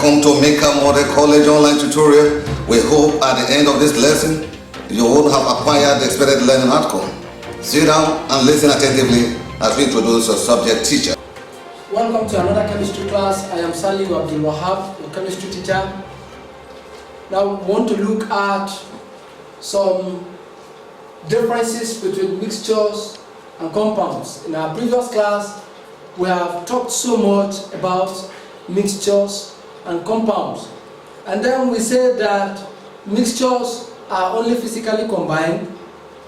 Welcome to Mikab Model College online tutorial. We hope at the end of this lesson, you will have acquired the expected learning outcome. Sit down and listen attentively as we introduce your subject teacher. Welcome to another chemistry class. I am Saliu Abdul Wahab, your chemistry teacher. Now we want to look at some differences between mixtures and compounds. In our previous class, we have talked so much about mixtures and compounds, and then we said that mixtures are only physically combined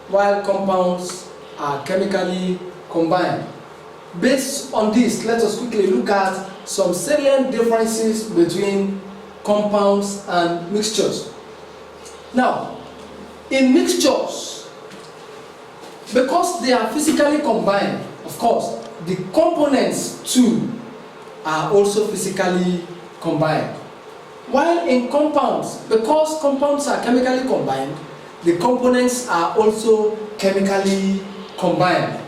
while compounds are chemically combined. Based on this, let us quickly look at some salient differences between compounds and mixtures. Now, in mixtures, because they are physically combined, of course, the components too are also physically combined. While in compounds, because compounds are chemically combined, the components are also chemically combined.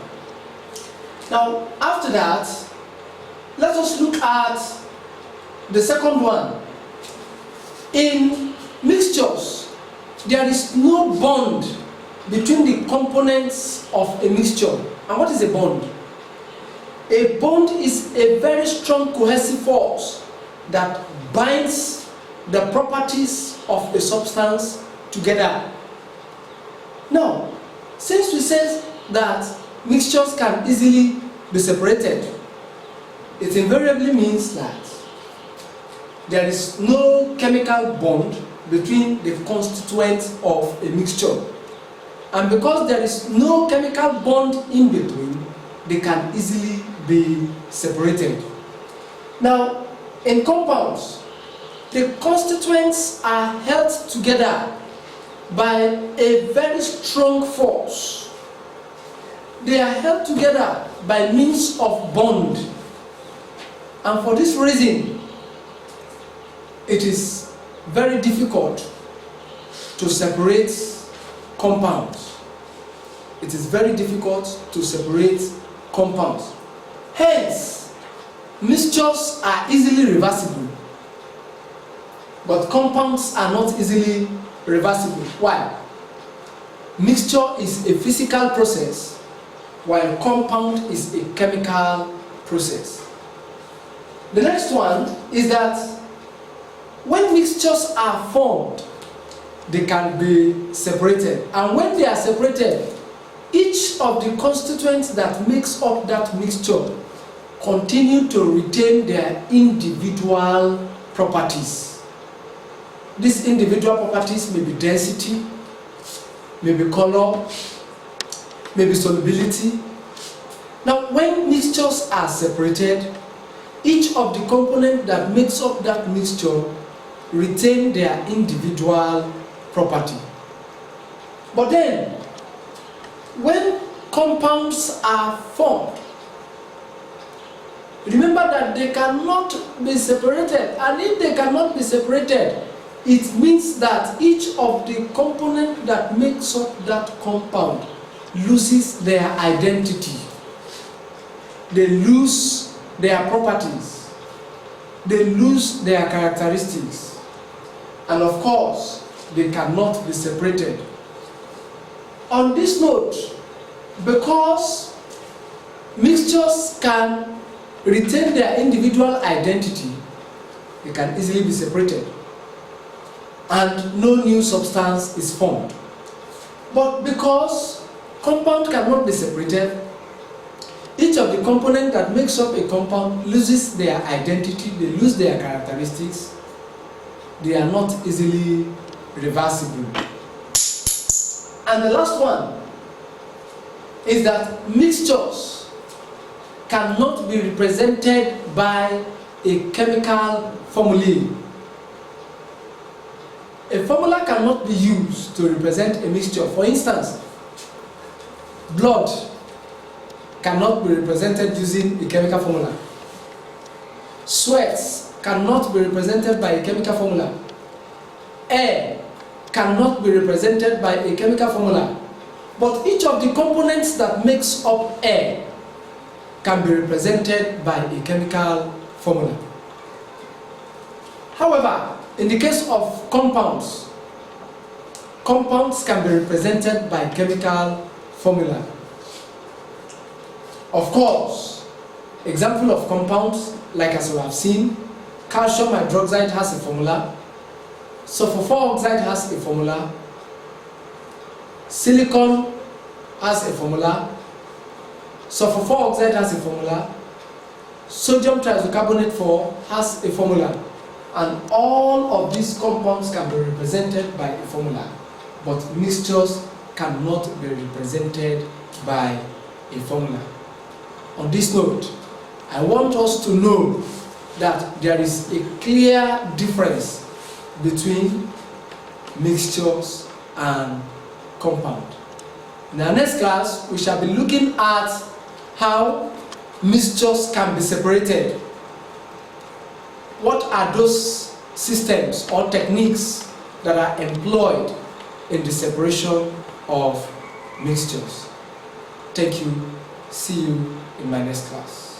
Now, after that, let us look at the second one. In mixtures, there is no bond between the components of a mixture. And what is a bond? A bond is a very strong cohesive force that binds the properties of a substance together. Now, since we said that mixtures can easily be separated, it invariably means that there is no chemical bond between the constituents of a mixture. And because there is no chemical bond in between, they can easily be separated. Now, in compounds, the constituents are held together by a very strong force. They are held together by means of bond. And for this reason, it is very difficult to separate compounds. It is very difficult to separate compounds. Hence, mixtures are easily reversible, but compounds are not easily reversible. Why? Mixture is a physical process, while compound is a chemical process. The next one is that when mixtures are formed, they can be separated. And when they are separated, each of the constituents that makes up that mixture continue to retain their individual properties. These individual properties may be density, may be color, may be solubility. Now, when mixtures are separated, each of the components that makes up that mixture retain their individual property. But then, when compounds are formed, remember that they cannot be separated. And if they cannot be separated, it means that each of the components that makes up that compound loses their identity. They lose their properties. They lose their characteristics. And of course, they cannot be separated. On this note, because mixtures can retain their individual identity, they can easily be separated, and no new substance is formed. But because compound cannot be separated, each of the components that makes up a compound loses their identity, they lose their characteristics, they are not easily reversible. And the last one is that mixtures cannot be represented by a chemical formulae. A formula cannot be used to represent a mixture. For instance, blood cannot be represented using a chemical formula. Sweat cannot be represented by a chemical formula. Air cannot be represented by a chemical formula. But each of the components that makes up air can be represented by a chemical formula. However, in the case of compounds, compounds can be represented by chemical formula. Of course, example of compounds, like as we have seen, calcium hydroxide has a formula, sulfur 4 oxide has a formula, silicon has a formula, sulfur 4 oxide has a formula, sodium triisocarbonate 4 has a formula, and all of these compounds can be represented by a formula, but mixtures cannot be represented by a formula. On this note, I want us to know that there is a clear difference between mixtures and compound. In our next class, we shall be looking at how mixtures can be separated. What are those systems or techniques that are employed in the separation of mixtures? Thank you. See you in my next class.